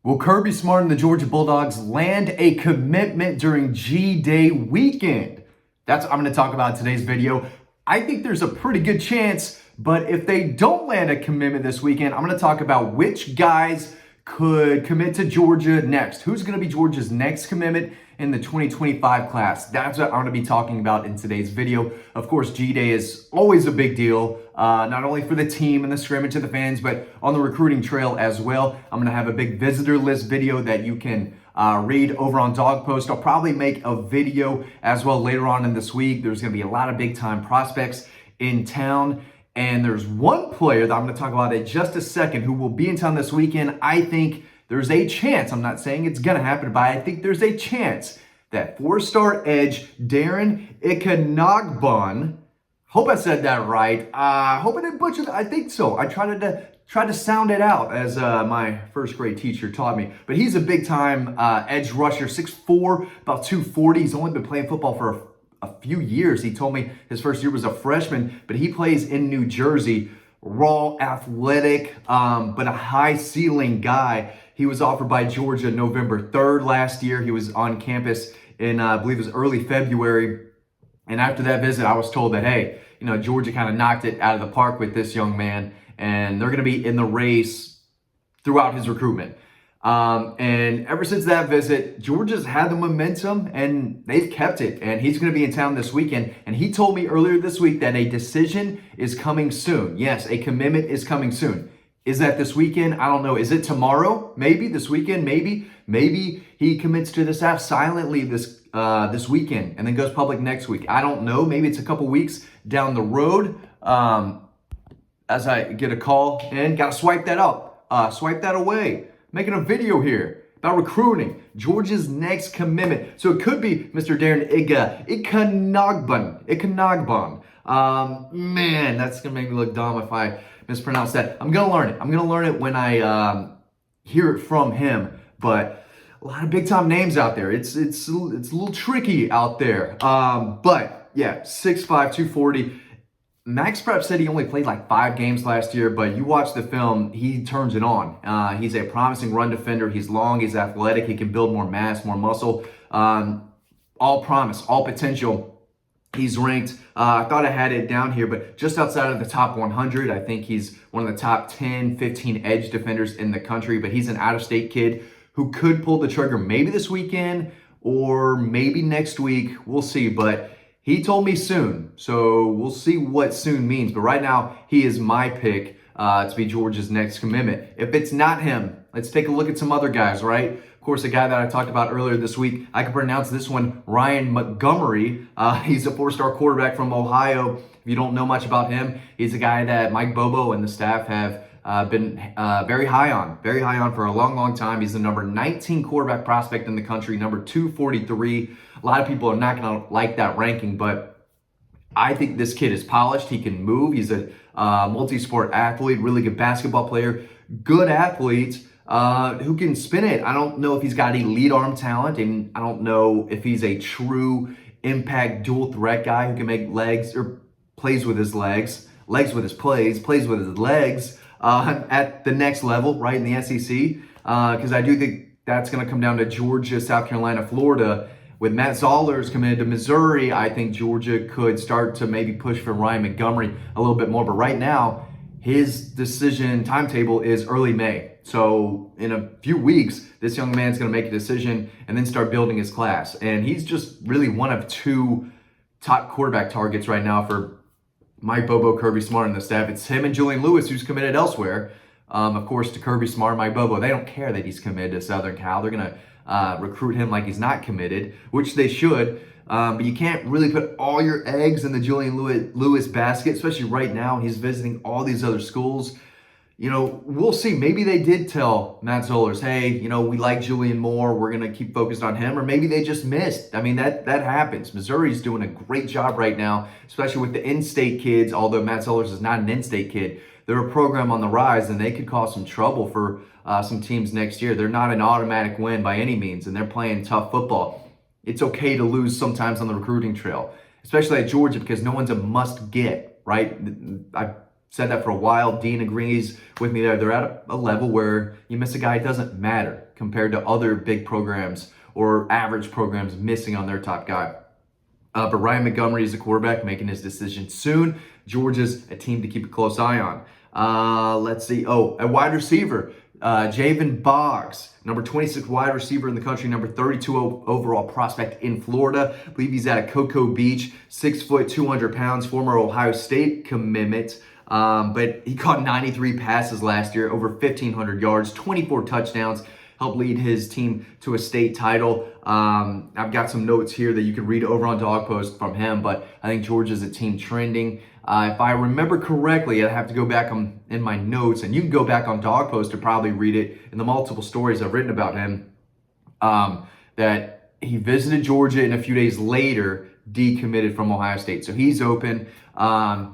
Will Kirby Smart and the Georgia Bulldogs land a commitment during G-Day weekend? That's what I'm going to talk about in today's video. I think there's a pretty good chance, but if they don't land a commitment this weekend, I'm going to talk about which guys could commit to Georgia next. Who's going to be Georgia's next commitment in the 2025 class? That's what I'm going to be talking about in today's video. Of course, G-Day is always a big deal, not only for the team and the scrimmage of the fans, but on the recruiting trail as well. I'm going to have a big visitor list video that you can read over on Dawg Post. I'll probably make a video as well later on in this week. There's going to be a lot of big time prospects in town. And there's one player that I'm going to talk about in just a second who will be in town this weekend. I think there's a chance, I'm not saying it's going to happen, but I think there's a chance that four-star edge Darren Ikinnagbon, hope I said that right. Hope I didn't butcher that. I think so. I tried to sound it out as my first grade teacher taught me. But he's a big-time edge rusher, 6'4", about 240. He's only been playing football for a few years. He told me his first year was a freshman, but he plays in New Jersey. Raw, athletic, but a high ceiling guy. He was offered by Georgia November 3rd last year. He was on campus in, I believe it was early February. And after that visit, I was told that, hey, Georgia kind of knocked it out of the park with this young man, and they're going to be in the race throughout his recruitment. And ever since that visit, Georgia's had the momentum and they've kept it. And he's going to be in town this weekend. And he told me earlier this week that a decision is coming soon. Yes, a commitment is coming soon. Is that this weekend? I don't know. Is it tomorrow? Maybe this weekend? Maybe he commits to the staff silently this weekend and then goes public next week. I don't know. Maybe it's a couple weeks down the road. As I get a call in, got to swipe that up, swipe that away. Making a video here about recruiting Georgia's next commitment. So it could be Mr. Darren Ikinnagbon. Man, that's going to make me look dumb if I mispronounce that. I'm going to learn it. I'm going to learn it when I hear it from him. But a lot of big-time names out there. It's a little tricky out there. But, yeah, 6'5", 240. Max Prep said he only played like 5 games last year, but you watch the film, he turns it on. He's a promising run defender. He's long, he's athletic, he can build more mass, more muscle. All promise, all potential. He's ranked, I thought I had it down here, but just outside of the top 100. I think he's one of the top 10, 15 edge defenders in the country, but he's an out-of-state kid who could pull the trigger maybe this weekend or maybe next week. We'll see, but he told me soon, so we'll see what soon means. But right now, he is my pick to be Georgia's next commitment. If it's not him, let's take a look at some other guys, right? Of course, a guy that I talked about earlier this week, I can pronounce this one, Ryan Montgomery. He's a 4-star quarterback from Ohio. If you don't know much about him, he's a guy that Mike Bobo and the staff have been very high on for a long time. He's the number 19 quarterback prospect in the country, number 243. A lot of people are not going to like that ranking, but I think this kid is polished. He can move. He's a multi-sport athlete, really good basketball player, good athlete who can spin it. I don't know if he's got elite arm talent, and I don't know if he's a true impact dual threat guy who can make legs or plays with his legs with his plays with his legs at the next level, right, in the SEC. Because I do think that's going to come down to Georgia, South Carolina, Florida. With Matt Zollers committed to Missouri, I think Georgia could start to maybe push for Ryan Montgomery a little bit more. But right now, his decision timetable is early May. So in a few weeks, this young man's going to make a decision and then start building his class. And he's just really one of 2 top quarterback targets right now for Mike Bobo, Kirby Smart, and the staff. It's him and Julian Lewis, who's committed elsewhere. Of course, to Kirby Smart, Mike Bobo, they don't care that he's committed to Southern Cal. They're going to recruit him like he's not committed, which they should. But you can't really put all your eggs in the Julian Lewis basket, especially right now. He's visiting all these other schools. We'll see. Maybe they did tell Matt Zollers, hey, we like Julian more. We're going to keep focused on him. Or maybe they just missed. I mean, that happens. Missouri's doing a great job right now, especially with the in-state kids, although Matt Zollers is not an in-state kid. They're a program on the rise, and they could cause some trouble for some teams next year. They're not an automatic win by any means, and they're playing tough football. It's okay to lose sometimes on the recruiting trail, especially at Georgia, because no one's a must-get, right? I said that for a while. Dean agrees with me there. They're at a level where you miss a guy, it doesn't matter compared to other big programs or average programs missing on their top guy. But Ryan Montgomery is the quarterback, making his decision soon. Georgia's a team to keep a close eye on. Let's see. Oh, a wide receiver, Javen Boggs, number 26 wide receiver in the country, number 32 overall prospect in Florida. I believe he's out of Cocoa Beach, 6 foot, 200 pounds, former Ohio State commitment. But he caught 93 passes last year, over 1,500 yards, 24 touchdowns, helped lead his team to a state title. I've got some notes here that you can read over on Dawg Post from him, but I think Georgia's a team trending. If I remember correctly, I have to go back in my notes, and you can go back on Dawg Post to probably read it in the multiple stories I've written about him, that he visited Georgia and a few days later decommitted from Ohio State. So he's open.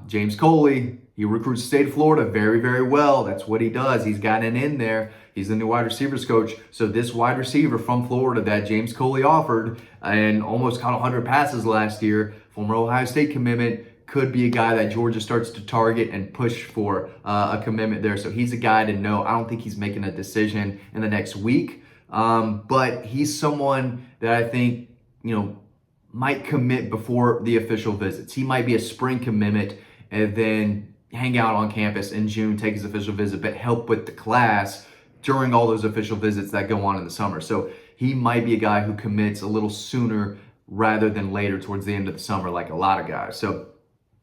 James Coley, he recruits the state of Florida very, very well. That's what he does. He's gotten in there. He's the new wide receivers coach. So this wide receiver from Florida that James Coley offered and almost caught 100 passes last year, former Ohio State commitment, could be a guy that Georgia starts to target and push for a commitment there. So he's a guy to know. I don't think he's making a decision in the next week, but he's someone that I think, might commit before the official visits. He might be a spring commitment and then hang out on campus in June, take his official visit, but help with the class during all those official visits that go on in the summer. So he might be a guy who commits a little sooner rather than later towards the end of the summer, like a lot of guys. So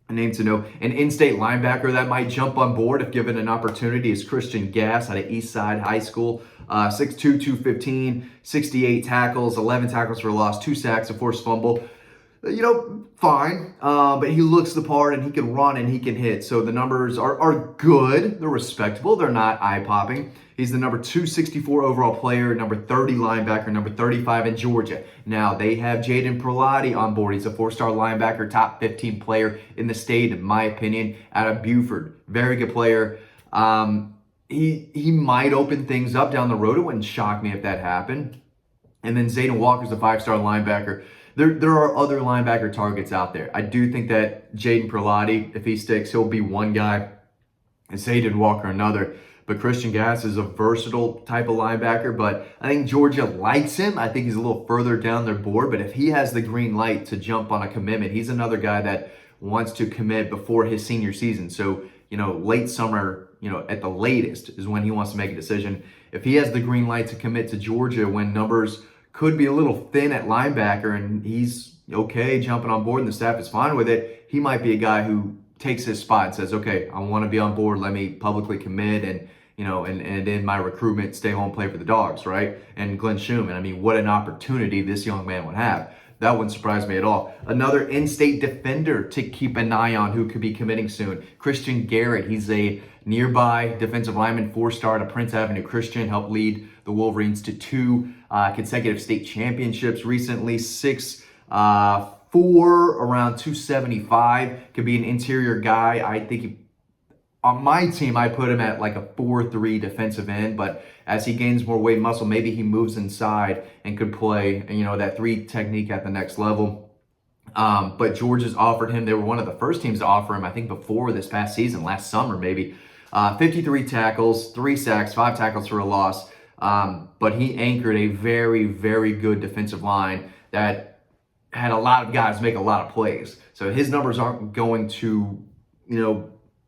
a name to know. An in-state linebacker that might jump on board if given an opportunity is Christian Gass out of Eastside High School. 6'2", 215, 68 tackles, 11 tackles for loss, 2 sacks, a forced fumble. Fine, but he looks the part and he can run and he can hit. So the numbers are good. They're respectable. They're not eye-popping. He's the number 264 overall player, number 30 linebacker, number 35 in Georgia. Now, they have Jaden Prelati on board. He's a 4-star linebacker, top 15 player in the state, in my opinion, out of Buford. Very good player. He might open things up down the road. It wouldn't shock me if that happened. And then Zayden Walker's a 5-star linebacker. There are other linebacker targets out there. I do think that Jaden Prelati, if he sticks, he'll be one guy, and Zayden Walker another. But Christian Gass is a versatile type of linebacker, but I think Georgia likes him. I think he's a little further down their board, but if he has the green light to jump on a commitment, he's another guy that wants to commit before his senior season. So, late summer, at the latest is when he wants to make a decision. If he has the green light to commit to Georgia when numbers could be a little thin at linebacker and he's okay jumping on board and the staff is fine with it, he might be a guy who takes his spot and says, okay, I want to be on board. Let me publicly commit and in my recruitment, stay home, play for the Dawgs, right? And Glenn Schumann, what an opportunity this young man would have. That wouldn't surprise me at all. Another in-state defender to keep an eye on who could be committing soon, Christian Garrett. He's a nearby defensive lineman, 4-star to Prince Avenue Christian, helped lead the Wolverines to 2 consecutive state championships recently, 6'4", around 275, could be an interior guy. I think on my team, I put him at like a 4-3 defensive end, but as he gains more weight and muscle, maybe he moves inside and could play, that 3 technique at the next level. But Georgia's offered him. They were one of the first teams to offer him, I think, before this past season, last summer maybe. 53 tackles, 3 sacks, 5 tackles for a loss. But he anchored a very, very good defensive line that had a lot of guys make a lot of plays. So his numbers aren't going to,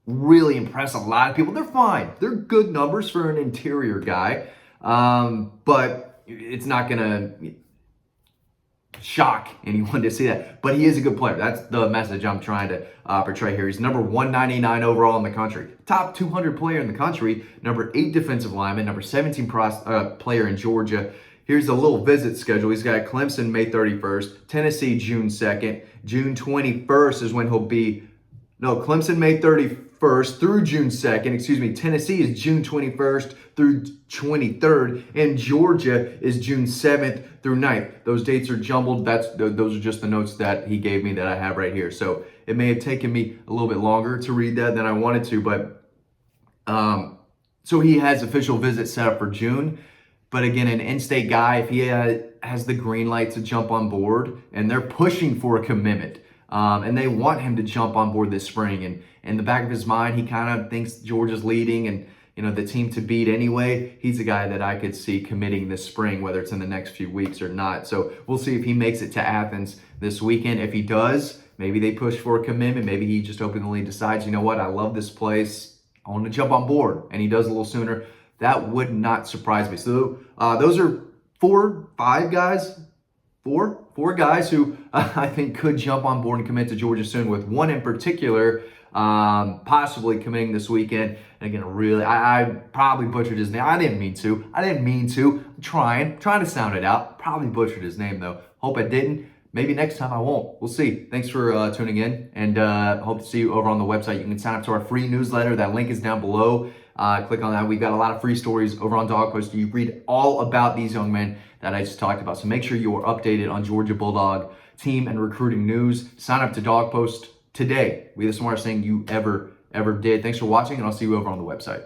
really impress a lot of people. They're fine. They're good numbers for an interior guy. But it's not going to shock anyone to see that. But he is a good player. That's the message I'm trying to portray here. He's number 199 overall in the country. Top 200 player in the country. Number 8 defensive lineman. Number 17 player in Georgia. Here's a little visit schedule. He's got Clemson May 31st. Tennessee June 2nd. June 21st is when he'll be... No, Clemson May 31st through June 2nd. Tennessee is June 21st through 23rd. And Georgia is June 7th through 9th. Those dates are jumbled. Those are just the notes that he gave me that I have right here. So it may have taken me a little bit longer to read that than I wanted to. But so he has official visits set up for June. But again, an in-state guy, if he has the green light to jump on board and they're pushing for a commitment, And they want him to jump on board this spring. And in the back of his mind, he kind of thinks Georgia's leading and the team to beat anyway. He's a guy that I could see committing this spring, whether it's in the next few weeks or not. So we'll see if he makes it to Athens this weekend. If he does, maybe they push for a commitment. Maybe he just openly decides, you know what, I love this place. I want to jump on board. And he does a little sooner. That would not surprise me. So those are four guys who I think could jump on board and commit to Georgia soon, with one in particular possibly committing this weekend. And again, really, I probably butchered his name. I didn't mean to. I'm trying to sound it out. Probably butchered his name, though. Hope I didn't. Maybe next time I won't. We'll see. Thanks for tuning in, and hope to see you over on the website. You can sign up to our free newsletter. That link is down below. Click on that. We've got a lot of free stories over on Dawg Post. You read all about these young men that I just talked about. So make sure you are updated on Georgia Bulldog team and recruiting news. Sign up to Dawg Post today. We're the smartest thing you ever did. Thanks for watching, and I'll see you over on the website.